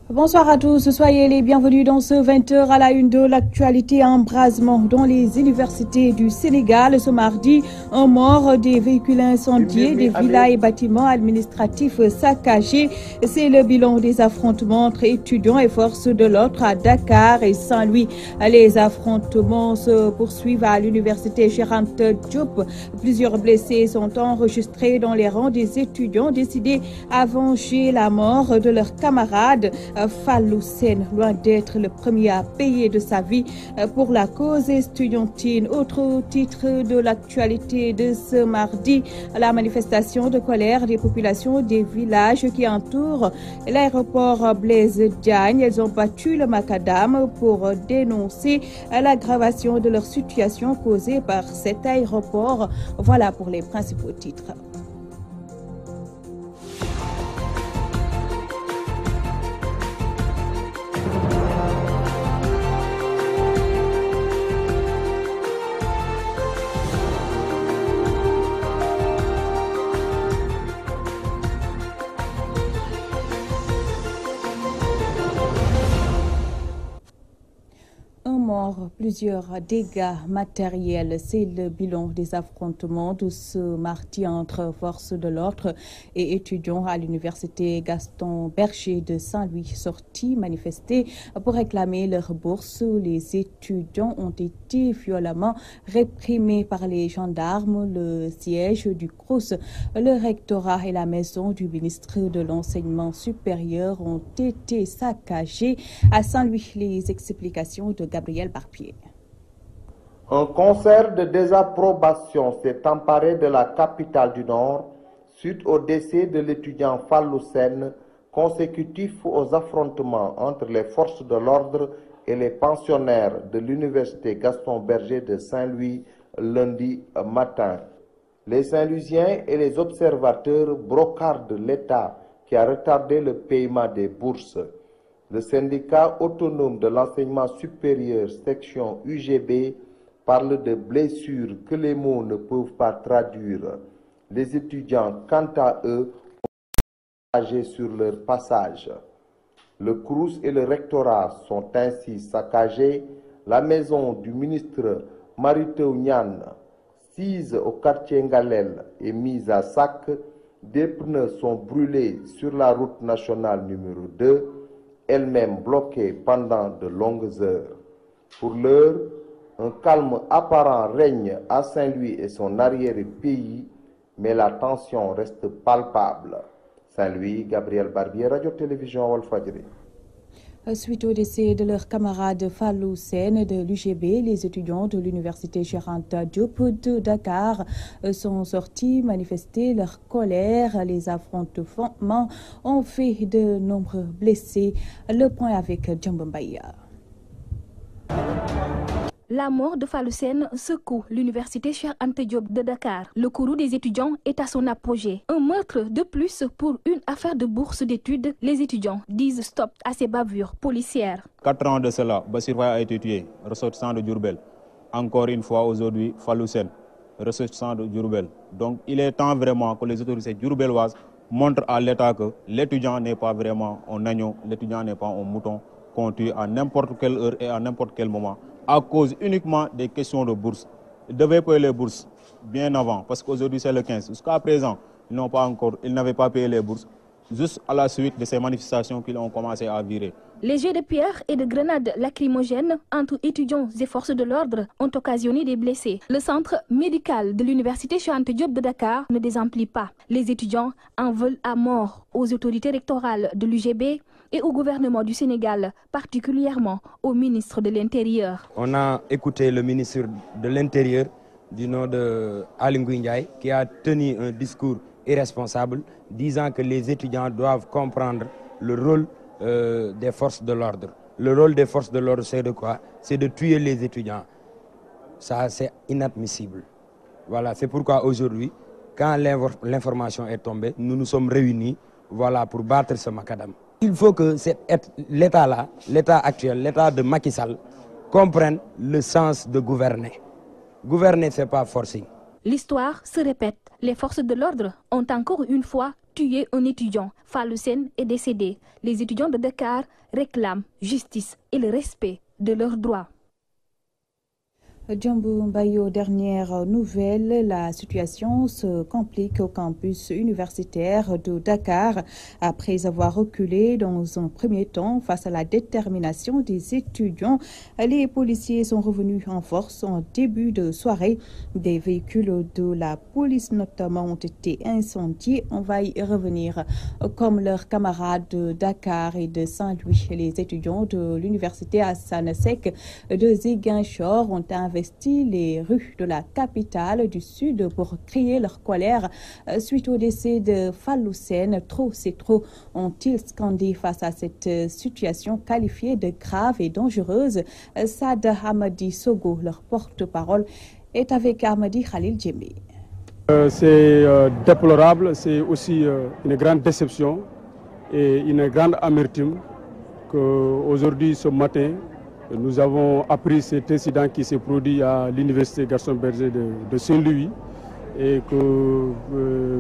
Bonsoir à tous, soyez les bienvenus dans ce 20h à la une de l'actualité. Embrasement dans les universités du Sénégal. Ce mardi, un mort, des véhicules incendiés, des villas et bâtiments administratifs saccagés. C'est le bilan des affrontements entre étudiants et forces de l'ordre à Dakar et Saint-Louis. Les affrontements se poursuivent à l'université Cheikh Anta Diop. Plusieurs blessés sont enregistrés dans les rangs des étudiants décidés à venger la mort de leurs camarades. Fallou Sène, loin d'être le premier à payer de sa vie pour la cause estudiantine. Autre titre de l'actualité de ce mardi, la manifestation de colère des populations des villages qui entourent l'aéroport Blaise Diagne. Elles ont battu le macadam pour dénoncer l'aggravation de leur situation causée par cet aéroport. Voilà pour les principaux titres. Plusieurs dégâts matériels, c'est le bilan des affrontements de ce mardi entre forces de l'ordre et étudiants à l'université Gaston Berger de Saint-Louis. Sortis manifester pour réclamer leur bourse, les étudiants ont été violemment réprimés par les gendarmes. Le siège du CROUS, le rectorat et la maison du ministre de l'Enseignement supérieur ont été saccagés. À Saint-Louis, les explications de Gabriel Barpier. Un concert de désapprobation s'est emparé de la capitale du Nord suite au décès de l'étudiant Fallou Sène, consécutif aux affrontements entre les forces de l'ordre et les pensionnaires de l'université Gaston Berger de Saint-Louis lundi matin. Les Saint-Louisiens et les observateurs brocardent l'État qui a retardé le paiement des bourses. Le syndicat autonome de l'enseignement supérieur section UGB parle de blessures que les mots ne peuvent pas traduire. Les étudiants, quant à eux, ont agi sur leur passage. Le CROUS et le rectorat sont ainsi saccagés. La maison du ministre Mary Teuw Niane, sise au quartier Ngalel, est mise à sac. Des pneus sont brûlés sur la route nationale numéro 2, elle-même bloquée pendant de longues heures. Pour l'heure, un calme apparent règne à Saint-Louis et son arrière-pays, mais la tension reste palpable. Saint-Louis, Gabriel Barbier, Radio-Télévision Walfadjri. Suite au décès de leur camarade Fallou Sène de l'UGB, les étudiants de l'université Cheikh Anta Diop de Dakar sont sortis manifester leur colère. Les affrontements ont fait de nombreux blessés. Le point avec Djambambaya. La mort de Fallou Sène secoue l'université Cheikh Anta Diop de Dakar. Le courroux des étudiants est à son apogée. Un meurtre de plus pour une affaire de bourse d'études. Les étudiants disent stop à ces bavures policières. 4 ans de cela, Bassir Faye a été tué, ressortissant de Diourbel. Encore une fois aujourd'hui, Fallou Sène, ressortissant de Diourbel. Donc il est temps vraiment que les autorités diourbelloises montrent à l'État que l'étudiant n'est pas vraiment un agneau, l'étudiant n'est pas un mouton qu'on tue à n'importe quelle heure et à n'importe quel moment, à cause uniquement des questions de bourse. Ils devaient payer les bourses bien avant, parce qu'aujourd'hui c'est le 15. Jusqu'à présent, ils n'avaient pas payé les bourses, juste à la suite de ces manifestations qu'ils ont commencé à virer. Les jets de pierre et de grenades lacrymogènes entre étudiants et forces de l'ordre ont occasionné des blessés. Le centre médical de l'université Cheikh Anta Diop de Dakar ne désemplit pas. Les étudiants en veulent à mort aux autorités rectorales de l'UGB et au gouvernement du Sénégal, particulièrement au ministre de l'Intérieur. On a écouté le ministre de l'Intérieur du nom de Aly Ngouille Ndiaye qui a tenu un discours irresponsable disant que les étudiants doivent comprendre le rôle des forces de l'ordre. Le rôle des forces de l'ordre, c'est de quoi? C'est de tuer les étudiants. Ça, c'est inadmissible. Voilà, c'est pourquoi aujourd'hui, quand l'information est tombée, nous nous sommes réunis, voilà, pour battre ce macadam. Il faut que l'État-là, l'État actuel, l'État de Macky Sall, comprenne le sens de gouverner. Gouverner, ce n'est pas forcing. L'histoire se répète. Les forces de l'ordre ont encore une fois tué un étudiant. Fallou Sène est décédé. Les étudiants de Dakar réclament justice et le respect de leurs droits. Djambou Mbaye, dernière nouvelle, la situation se complique au campus universitaire de Dakar. Après avoir reculé dans un premier temps face à la détermination des étudiants, les policiers sont revenus en force en début de soirée. Des véhicules de la police notamment ont été incendiés. On va y revenir. Comme leurs camarades de Dakar et de Saint-Louis, les étudiants de l'université Assane Seck de Ziguinchor ont investi les rues de la capitale du Sud pour crier leur colère suite au décès de Fallou Sène. Trop, c'est trop, ont-ils scandé face à cette situation qualifiée de grave et dangereuse. Sad Hamadi Sogo, leur porte-parole, est avec Hamadi Khalil Djemé. C'est déplorable, c'est aussi une grande déception et une grande amertume qu'aujourd'hui, ce matin, nous avons appris cet incident qui s'est produit à l'université Gaston Berger de Saint-Louis et que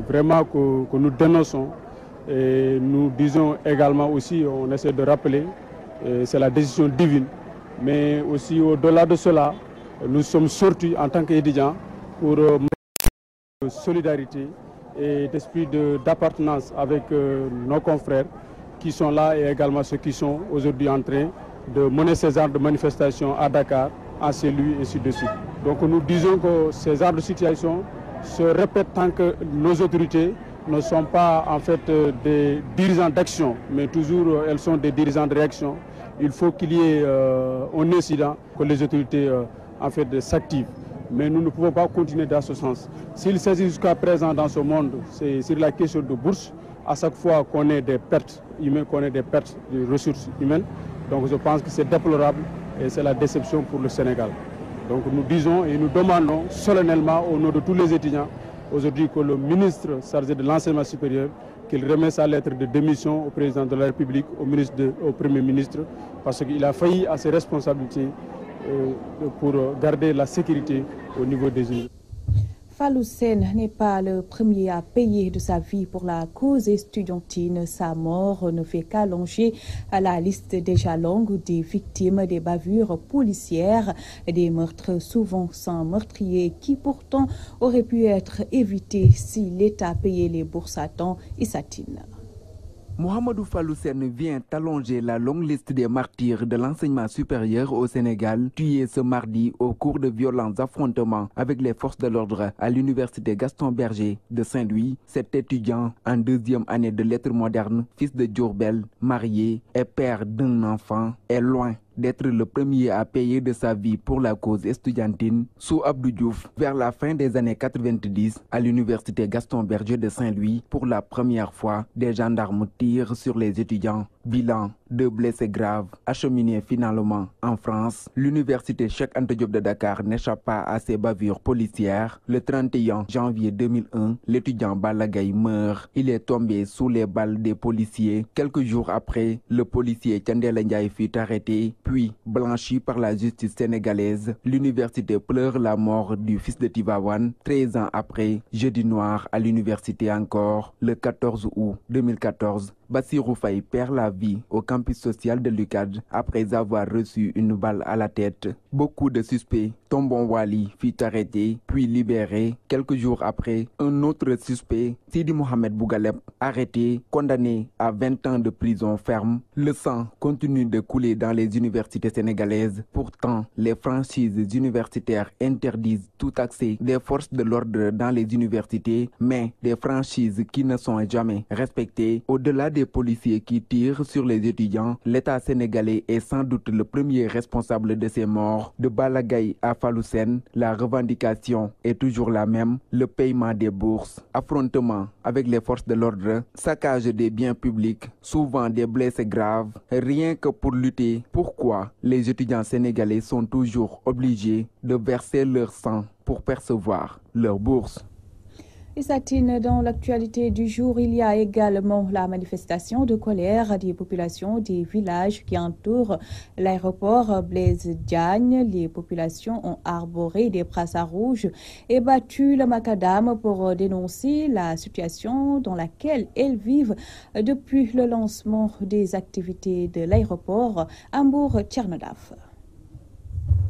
vraiment que nous dénonçons. Et nous disons également aussi, on essaie de rappeler, c'est la décision divine. Mais aussi au-delà de cela, nous sommes sortis en tant qu'étudiants pour solidarité et d'esprit d'appartenance avec nos confrères qui sont là et également ceux qui sont aujourd'hui en train de mener ces genres de manifestations à Dakar, à Saint-Louis et ainsi de suite. Donc nous disons que ces genres de situations se répètent tant que nos autorités ne sont pas en fait des dirigeants d'action, mais toujours elles sont des dirigeants de réaction. Il faut qu'il y ait un incident, que les autorités en fait s'activent. Mais nous ne pouvons pas continuer dans ce sens. S'il s'agit jusqu'à présent dans ce monde, c'est sur la question de bourse, à chaque fois qu'on ait des pertes humaines, qu'on ait des pertes de ressources humaines. Donc je pense que c'est déplorable et c'est la déception pour le Sénégal. Donc nous disons et nous demandons solennellement au nom de tous les étudiants aujourd'hui que le ministre chargé de l'enseignement supérieur qu'il remet sa lettre de démission au président de la République, au Premier ministre, parce qu'il a failli à ses responsabilités pour garder la sécurité au niveau des universités. Fallou Sène n'est pas le premier à payer de sa vie pour la cause estudiantine. Sa mort ne fait qu'allonger la liste déjà longue des victimes des bavures policières, des meurtres souvent sans meurtrier qui pourtant auraient pu être évités si l'État payait les bourses à temps et satine. Mohamedou Fallou Sène vient allonger la longue liste des martyrs de l'enseignement supérieur au Sénégal, tués ce mardi au cours de violents affrontements avec les forces de l'ordre à l'université Gaston Berger de Saint-Louis. Cet étudiant en deuxième année de lettres modernes, fils de Diourbel, marié et père d'un enfant, est loin d'être le premier à payer de sa vie pour la cause estudiantine. Sous Abdou Diouf, vers la fin des années 90, à l'université Gaston Berger de Saint-Louis, pour la première fois, des gendarmes tirent sur les étudiants. Bilan, 2 blessés graves, acheminés finalement en France. L'université Cheikh Anta Diop de Dakar n'échappe pas à ces bavures policières. Le 31 janvier 2001, l'étudiant Balla Gaye meurt. Il est tombé sous les balles des policiers. Quelques jours après, le policier Thiendella Ndiaye fut arrêté, puis blanchi par la justice sénégalaise. L'université pleure la mort du fils de Tivaouane. 13 ans après, jeudi noir à l'université encore, le 14 août 2014, Bassirou Faye perd la vie au campus social de l'UCAD après avoir reçu une balle à la tête. Beaucoup de suspects. Tombon Wali fut arrêté puis libéré. Quelques jours après, un autre suspect, Sidi Mohamed Bougaleb, arrêté, condamné à 20 ans de prison ferme. Le sang continue de couler dans les universités sénégalaises. Pourtant, les franchises universitaires interdisent tout accès des forces de l'ordre dans les universités, mais des franchises qui ne sont jamais respectées. Au-delà des policiers qui tirent sur les étudiants, l'État sénégalais est sans doute le premier responsable de ces morts. De Balla Gaye à Fallou Sène, la revendication est toujours la même, le paiement des bourses, affrontement avec les forces de l'ordre, saccage des biens publics, souvent des blessés graves, rien que pour lutter. Pourquoi les étudiants sénégalais sont toujours obligés de verser leur sang pour percevoir leur bourse? Et Satine, dans l'actualité du jour, il y a également la manifestation de colère des populations des villages qui entourent l'aéroport Blaise Diagne. Les populations ont arboré des brassards rouges et battu le macadam pour dénoncer la situation dans laquelle elles vivent depuis le lancement des activités de l'aéroport Hambourg-Tchernodaf.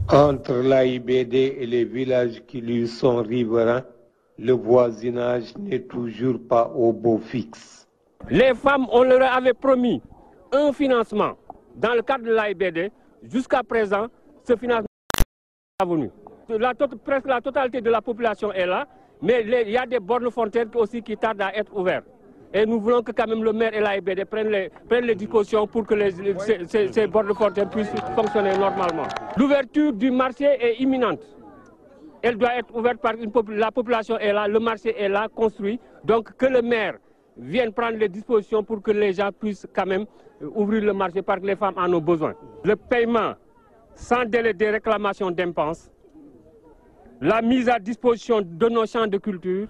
Entre l'AIBD et les villages qui lui sont riverains, le voisinage n'est toujours pas au beau fixe. Les femmes, on leur avait promis un financement dans le cadre de l'AIBD. Jusqu'à présent, ce financement n'est pas venu. Presque la totalité de la population est là, mais il y a des bornes fontaines aussi qui tardent à être ouvertes. Et nous voulons que quand même le maire et l'AIBD prennent les dispositions pour que ces bornes fontaines puissent fonctionner normalement. L'ouverture du marché est imminente. Elle doit être ouverte par la population est là, le marché est là, construit. Donc que le maire vienne prendre les dispositions pour que les gens puissent quand même ouvrir le marché parce que les femmes en ont besoin. Le paiement sans délai des réclamations d'impenses, la mise à disposition de nos champs de culture,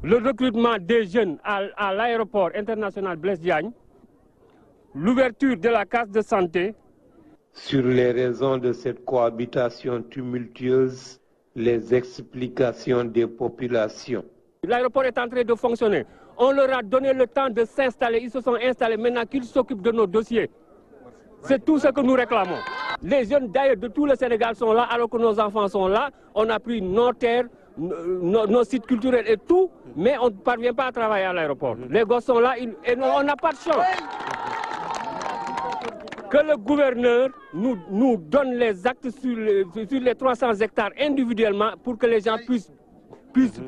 le recrutement des jeunes à l'aéroport international Blaise Diagne, l'ouverture de la case de santé. Sur les raisons de cette cohabitation tumultueuse, les explications des populations. L'aéroport est en train de fonctionner. On leur a donné le temps de s'installer. Ils se sont installés. Maintenant qu'ils s'occupent de nos dossiers. C'est tout ce que nous réclamons. Les jeunes d'ailleurs de tout le Sénégal sont là alors que nos enfants sont là. On a pris nos terres, nos sites culturels et tout, mais on ne parvient pas à travailler à l'aéroport. Les gosses sont là et on n'a pas de chance. Que le gouverneur nous donne les actes sur les 300 hectares individuellement pour que les gens puissent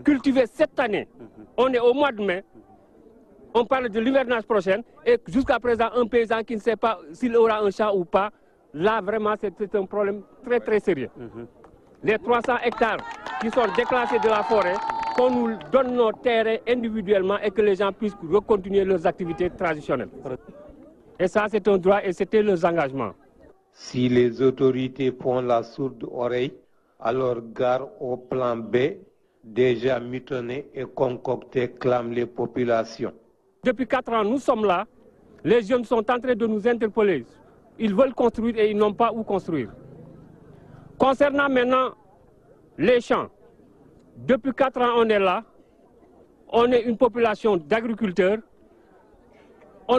cultiver cette année. On est au mois de mai, on parle de l'hivernage prochain et jusqu'à présent un paysan qui ne sait pas s'il aura un champ ou pas, là vraiment c'est un problème très très sérieux. Les 300 hectares qui sont déclassés de la forêt, qu'on nous donne nos terrains individuellement et que les gens puissent recontinuer leurs activités traditionnelles. Et ça, c'est un droit et c'était leurs engagements. Si les autorités font la sourde oreille, alors gare au plan B, déjà mitonné et concocté, clament les populations. Depuis 4 ans, nous sommes là. Les jeunes sont en train de nous interpeller. Ils veulent construire et ils n'ont pas où construire. Concernant maintenant les champs, depuis 4 ans, on est là. On est une population d'agriculteurs. On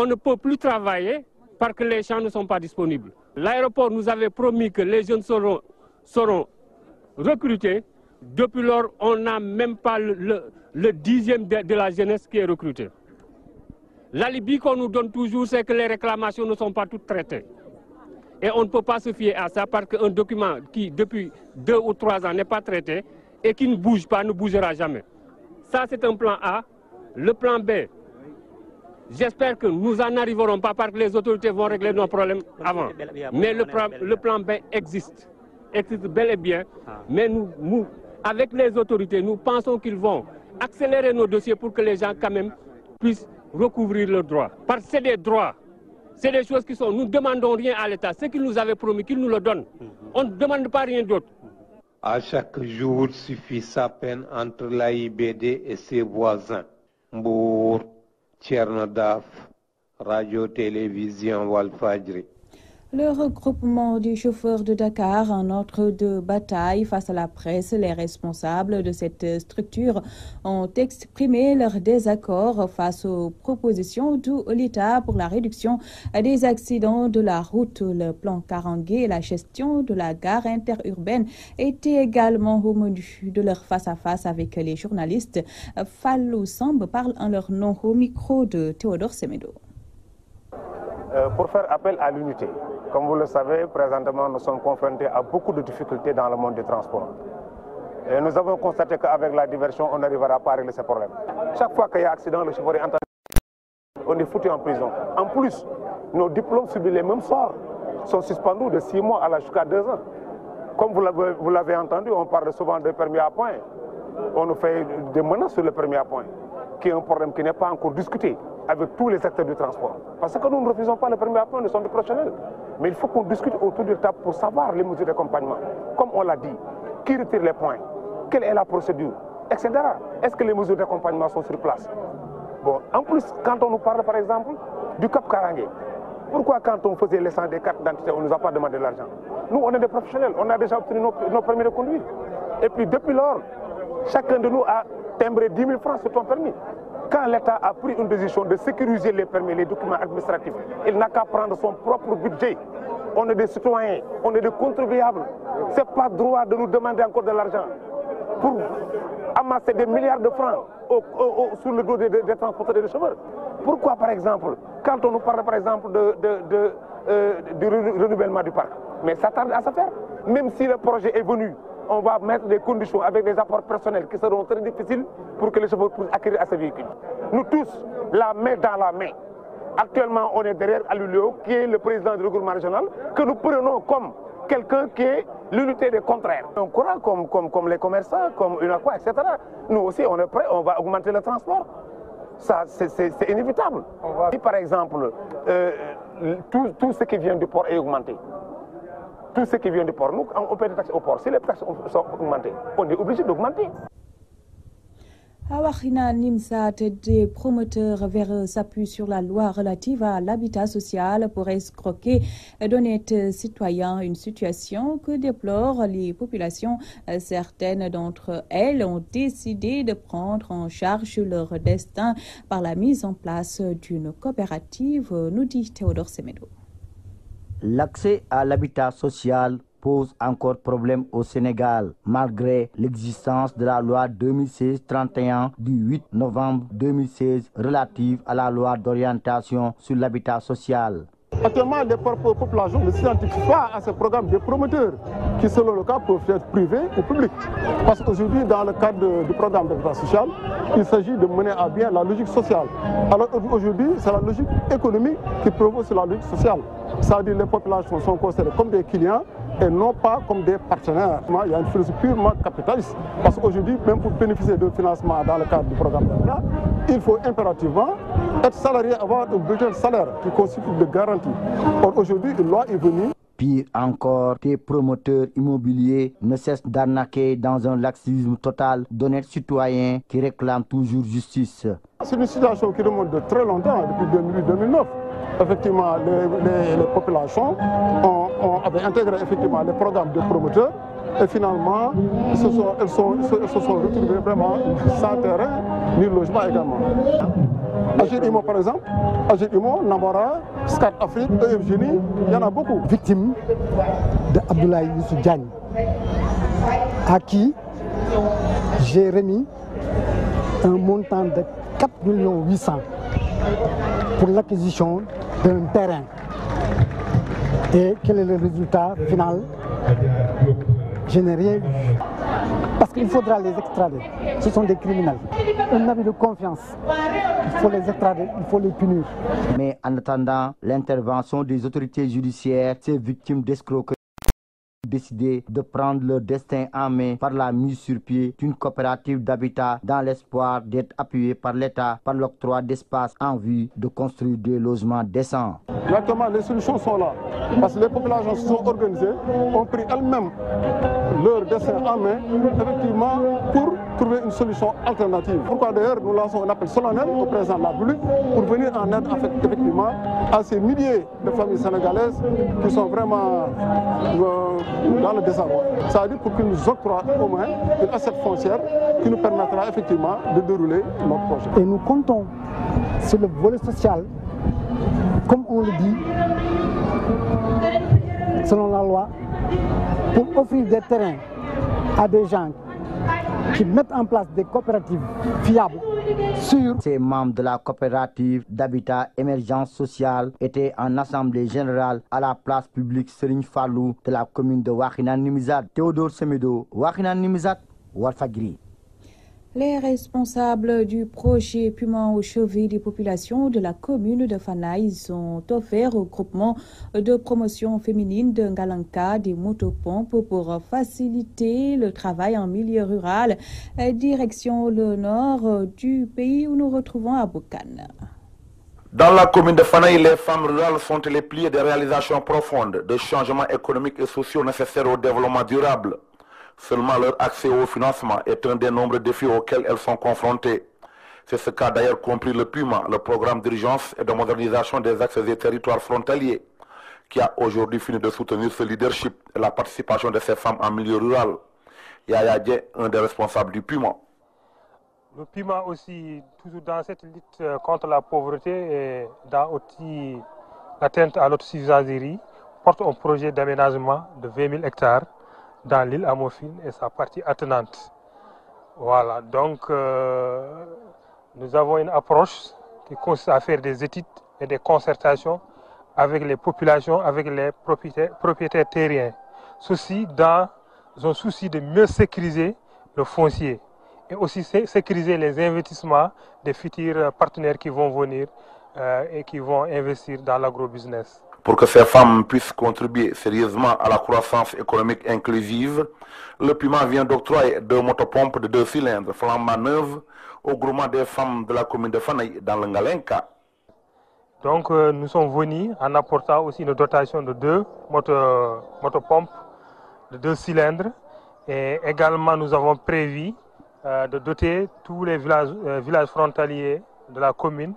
ne peut plus travailler parce que les champs ne sont pas disponibles. L'aéroport nous avait promis que les jeunes seront recrutés. Depuis lors, on n'a même pas le dixième de la jeunesse qui est recrutée. L'alibi qu'on nous donne toujours, c'est que les réclamations ne sont pas toutes traitées. Et on ne peut pas se fier à ça parce qu'un document qui, depuis 2 ou 3 ans, n'est pas traité et qui ne bouge pas, ne bougera jamais. Ça, c'est un plan A. Le plan B, j'espère que nous n'en arriverons pas parce que les autorités vont régler nos problèmes avant. Mais le plan B existe bel et bien. Mais nous, avec les autorités, nous pensons qu'ils vont accélérer nos dossiers pour que les gens quand même puissent recouvrir leurs droits. Parce que c'est des droits, c'est des choses qui sont... Nous ne demandons rien à l'État. Ce qu'il nous avait promis, qu'il nous le donne. On ne demande pas rien d'autre. À chaque jour suffit sa peine entre l'AIBD et ses voisins. Mbour, Tchernodaf, Radio-Télévision Walfadjri. Le regroupement des chauffeurs de Dakar, un ordre de bataille face à la presse, les responsables de cette structure ont exprimé leur désaccord face aux propositions de l'État pour la réduction des accidents de la route. Le plan Karangué et la gestion de la gare interurbaine étaient également au menu de leur face-à-face avec les journalistes. Fallou Samb parle en leur nom au micro de Théodore Semedo. Pour faire appel à l'unité. Comme vous le savez, présentement, nous sommes confrontés à beaucoup de difficultés dans le monde du transport. Et nous avons constaté qu'avec la diversion, on n'arrivera pas à régler ces problèmes. Chaque fois qu'il y a accident, le chauffeur est entendu. On est foutu en prison. En plus, nos diplômes subissent les mêmes sorts. Sont suspendus de 6 mois à jusqu'à 2 ans. Comme vous l'avez entendu, on parle souvent de permis à point. On nous fait des menaces sur le permis à point, qui est un problème qui n'est pas encore discuté avec tous les acteurs du transport. Parce que nous ne refusons pas le permis à point, nous sommes des professionnels. Mais il faut qu'on discute autour de la table pour savoir les mesures d'accompagnement. Comme on l'a dit, qui retire les points? Quelle est la procédure? etc. Est-ce que les mesures d'accompagnement sont sur place? Bon, en plus, quand on nous parle par exemple du Cap Karangé, pourquoi quand on faisait l'essence des cartes d'identité, on ne nous a pas demandé de l'argent? Nous, on est des professionnels, on a déjà obtenu nos permis de conduire. Et puis depuis lors, chacun de nous a timbré 10 000 francs sur ton permis. Quand l'État a pris une décision de sécuriser les permis, les documents administratifs, il n'a qu'à prendre son propre budget. On est des citoyens, on est des contribuables. Ce n'est pas droit de nous demander encore de l'argent pour amasser des milliards de francs sur le dos des transporteurs et des chauffeurs. Pourquoi, par exemple, quand on nous parle, par exemple, du renouvellement du parc, mais ça tarde à se faire. Même si le projet est venu, on va mettre des conditions avec des apports personnels qui seront très difficiles pour que les chauffeurs puissent acquérir à ces véhicules. Nous tous, la main dans la main. Actuellement, on est derrière Alulio, qui est le président du regroupement régional, que nous prenons comme quelqu'un qui est l'unité des contraires. On croit comme les commerçants, comme UNACOA, etc. Nous aussi, on est prêts, on va augmenter le transport. Ça, c'est inévitable. Si par exemple, tout ce qui vient du port est augmenté, tout ce qui vient du port, nous, on paie des taxes au port. Si les taxes sont augmentées, on est obligé d'augmenter. À Wakhinane Nimzatt, des promoteurs s'appuient sur la loi relative à l'habitat social pour escroquer d'honnêtes citoyens, une situation que déplorent les populations. Certaines d'entre elles ont décidé de prendre en charge leur destin par la mise en place d'une coopérative, nous dit Théodore Semedo. L'accès à l'habitat social pose encore problème au Sénégal, malgré l'existence de la loi 2016-31 du 8 novembre 2016 relative à la loi d'orientation sur l'habitat social. Actuellement, les populations ne s'identifient pas à ce programme des promoteurs qui, selon le cas, peuvent être privés ou publics. Parce qu'aujourd'hui, dans le cadre du programme d'habitat social, il s'agit de mener à bien la logique sociale. Alors aujourd'hui, c'est la logique économique qui prévaut sur la logique sociale. C'est-à-dire que les populations sont considérées comme des clients et non pas comme des partenaires. Il y a une philosophie purement capitaliste. Parce qu'aujourd'hui, même pour bénéficier d'un financement dans le cadre du programme d'habitat, il faut impérativement être salarié, avoir un bulletin de salaire qui constitue de garantie. Or aujourd'hui, une loi est venue. Pire encore, des promoteurs immobiliers ne cessent d'arnaquer dans un laxisme total d'honnêtes citoyens qui réclament toujours justice. C'est une situation qui remonte de très longtemps, depuis 2008-2009. Effectivement, les populations avaient intégré effectivement les programmes de promoteurs et finalement, elles se sont retrouvées vraiment sans terrain ni logement également. Agir Imo par exemple, Agir Imo, Namora, Scat Afrique, EFGNI, il y en a beaucoup. Victime de Abdoulaye Youssou Diagne, à qui j'ai remis un montant de 4 800 000 pour l'acquisition d'un terrain. Et quel est le résultat final? Je n'ai rien vu. Parce qu'il faudra les extrader. Ce sont des criminels. Un abus de confiance. Il faut les extrader, il faut les punir. Mais en attendant l'intervention des autorités judiciaires, ces victimes d'escroquerie ont décidé de prendre leur destin en main par la mise sur pied d'une coopérative d'habitat dans l'espoir d'être appuyée par l'État par l'octroi d'espace en vue de construire des logements décents. Exactement, les solutions sont là. Parce que les populations se sont organisées, ont pris elles-mêmes leur destin en main, effectivement, pour trouver une solution alternative. Pourquoi d'ailleurs nous lançons un appel solennel au président de la République pour venir en aide effectivement à ces milliers de familles sénégalaises qui sont vraiment dans le désarroi. Ça veut dire pour qu'ils nous octroient au moins une assiette foncière qui nous permettra effectivement de dérouler notre projet. Et nous comptons sur le volet social, comme on le dit, selon la loi, pour offrir des terrains à des gens qui mettent en place des coopératives fiables, sûres. Ces membres de la coopérative d'habitat émergence sociale étaient en assemblée générale à la place publique Serigne Fallou de la commune de Wakhinane Nimzatt. Théodore Semedo, Wakhinane Nimzatt, Walfadjri. Les responsables du projet Puma au chevet des populations de la commune de Fanaï ont offert au groupement de promotion féminine de Ngalanka des motopompes pour faciliter le travail en milieu rural. Direction le nord du pays où nous retrouvons Aboukan. Dans la commune de Fanaï, les femmes rurales sont les piliers des réalisations profondes de changements économiques et sociaux nécessaires au développement durable. Seulement leur accès au financement est un des nombreux défis auxquels elles sont confrontées. C'est ce qu'a d'ailleurs compris le PUMA, le programme d'urgence et de modernisation des axes et territoires frontaliers, qui a aujourd'hui fini de soutenir ce leadership et la participation de ces femmes en milieu rural. Yaya Dieng, un des responsables du PUMA. Le PUMA aussi, toujours dans cette lutte contre la pauvreté et dans aussi l'atteinte à l'autosuffisance des riz, porte un projet d'aménagement de 20 000 hectares dans l'île Amofine et sa partie attenante. Voilà, donc nous avons une approche qui consiste à faire des études et des concertations avec les populations, avec les propriétaires terriens. Ceci dans un souci de mieux sécuriser le foncier et aussi sécuriser les investissements des futurs partenaires qui vont venir et qui vont investir dans l'agrobusiness. Pour que ces femmes puissent contribuer sérieusement à la croissance économique inclusive, le PUMA vient d'octroyer 2 motopompes de 2 cylindres flambant neuves au groupement des femmes de la commune de Fanaï dans le Ngalenka. Donc nous sommes venus en apportant aussi une dotation de 2 motopompes de 2 cylindres et également nous avons prévu de doter tous les villages frontaliers de la commune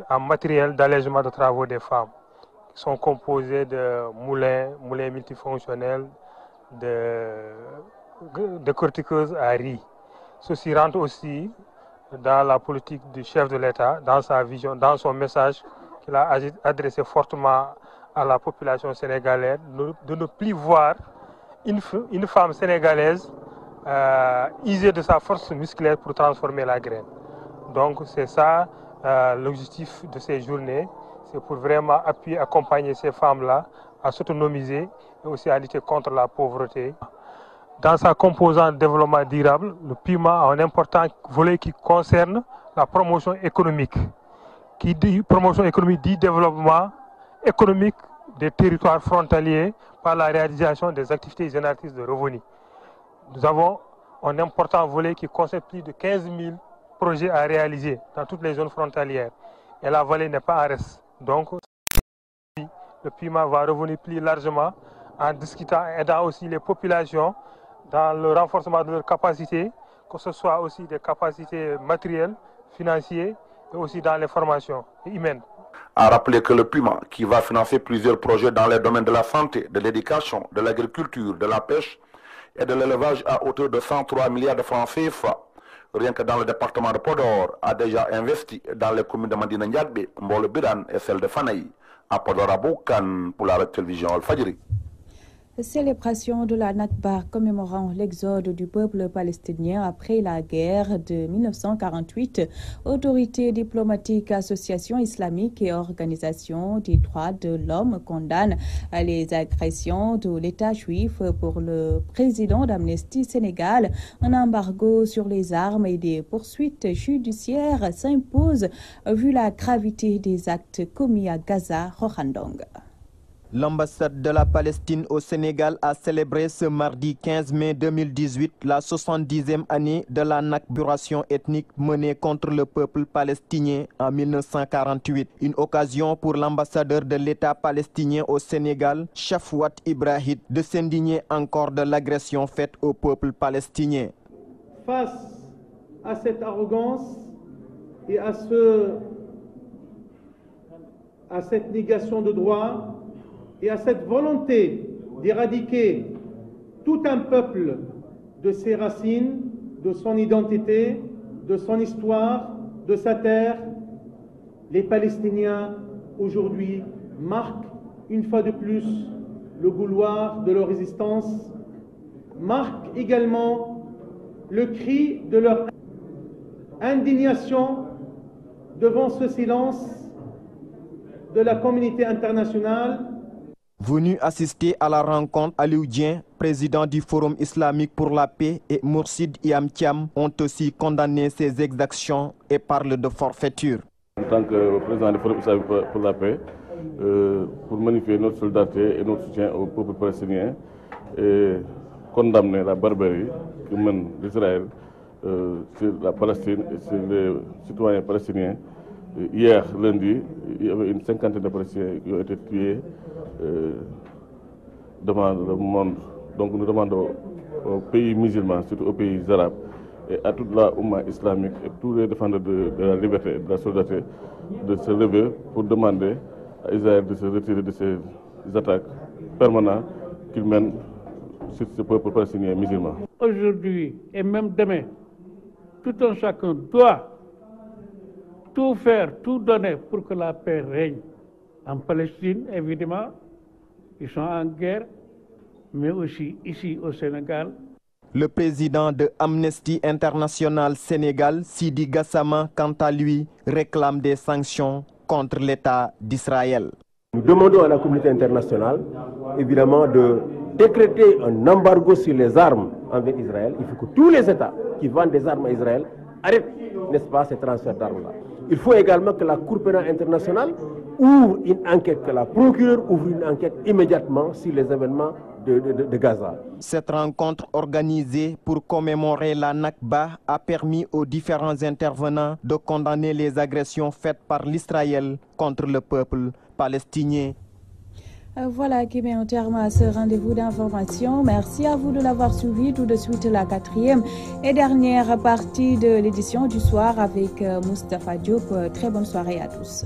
en matériel d'allègement de travaux des femmes, qui sont composés de moulins multifonctionnels, de cortiqueuses à riz. Ceci rentre aussi dans la politique du chef de l'État, dans sa vision, dans son message qu'il a adressé fortement à la population sénégalaise, de ne plus voir une femme sénégalaise user de sa force musculaire pour transformer la graine. Donc c'est ça l'objectif de ces journées, c'est pour vraiment appuyer, accompagner ces femmes-là à s'autonomiser et aussi à lutter contre la pauvreté. Dans sa composante développement durable, le PUMA a un important volet qui concerne la promotion économique. Qui dit promotion économique dit développement économique des territoires frontaliers par la réalisation des activités génératrices de revenus. Nous avons un important volet qui concerne plus de 15 000 projets à réaliser dans toutes les zones frontalières. Et la vallée n'est pas en reste. Donc, le PUMA va revenir plus largement en discutant et aidant aussi les populations dans le renforcement de leurs capacités, que ce soit aussi des capacités matérielles, financières et aussi dans les formations humaines. A rappelé que le PUMA, qui va financer plusieurs projets dans les domaines de la santé, de l'éducation, de l'agriculture, de la pêche et de l'élevage à hauteur de 103 milliards de francs CFA, rien que dans le département de Podor, a déjà investi dans les communes de Mandina Ndiadbe, Mbolo Biran et celle de Fanaï, à Podor Aboukan pour la télévision Al-Fajri. Célébration de la Nakba commémorant l'exode du peuple palestinien après la guerre de 1948. Autorités diplomatiques, associations islamiques et organisations des droits de l'homme condamnent les agressions de l'État juif. Pour le président d'Amnesty Sénégal, un embargo sur les armes et des poursuites judiciaires s'imposent vu la gravité des actes commis à Gaza. Rohandong. L'ambassade de la Palestine au Sénégal a célébré ce mardi 15 mai 2018 la 70e année de la nakburation ethnique menée contre le peuple palestinien en 1948. Une occasion pour l'ambassadeur de l'État palestinien au Sénégal, Chafouat Ibrahim, de s'indigner encore de l'agression faite au peuple palestinien. Face à cette arrogance et à cette négation de droit, et à cette volonté d'éradiquer tout un peuple de ses racines, de son identité, de son histoire, de sa terre, les Palestiniens aujourd'hui marquent une fois de plus le couloir de leur résistance, marquent également le cri de leur indignation devant ce silence de la communauté internationale. Venu assister à la rencontre, Aliou Dieng, président du Forum islamique pour la paix, et Moursid Iam Thiam ont aussi condamné ces exactions et parlent de forfaiture. En tant que président du Forum islamique pour la paix, pour magnifier notre solidarité et notre soutien au peuple palestinien et condamner la barbarie que mène l'Israël sur la Palestine et sur les citoyens palestiniens. Hier, lundi, il y avait une cinquantaine de Palestiniens qui ont été tués devant le monde. Donc nous demandons aux pays musulmans, surtout aux pays arabes, et à toute la Oumma islamique et tous les défendeurs de la liberté et de la solidarité de se lever pour demander à Israël de se retirer de ces attaques permanentes qu'il mène sur ce peuple palestinien musulman. Aujourd'hui et même demain, tout un chacun doit tout faire, tout donner pour que la paix règne. En Palestine, évidemment, ils sont en guerre, mais aussi ici au Sénégal. Le président de Amnesty International Sénégal, Sidi Gassama, quant à lui, réclame des sanctions contre l'État d'Israël. Nous demandons à la communauté internationale, évidemment, de décréter un embargo sur les armes envers Israël. Il faut que tous les États qui vendent des armes à Israël arrêtent, n'est-ce pas, ces transferts d'armes-là. Il faut également que la Cour pénale internationale ouvre une enquête, que la procureure ouvre une enquête immédiatement sur les événements de Gaza. Cette rencontre organisée pour commémorer la Nakba a permis aux différents intervenants de condamner les agressions faites par l'Israël contre le peuple palestinien. Voilà qui met un terme à ce rendez-vous d'information. Merci à vous de l'avoir suivi. Tout de suite, la quatrième et dernière partie de l'édition du soir avec Moustapha Diop. Très bonne soirée à tous.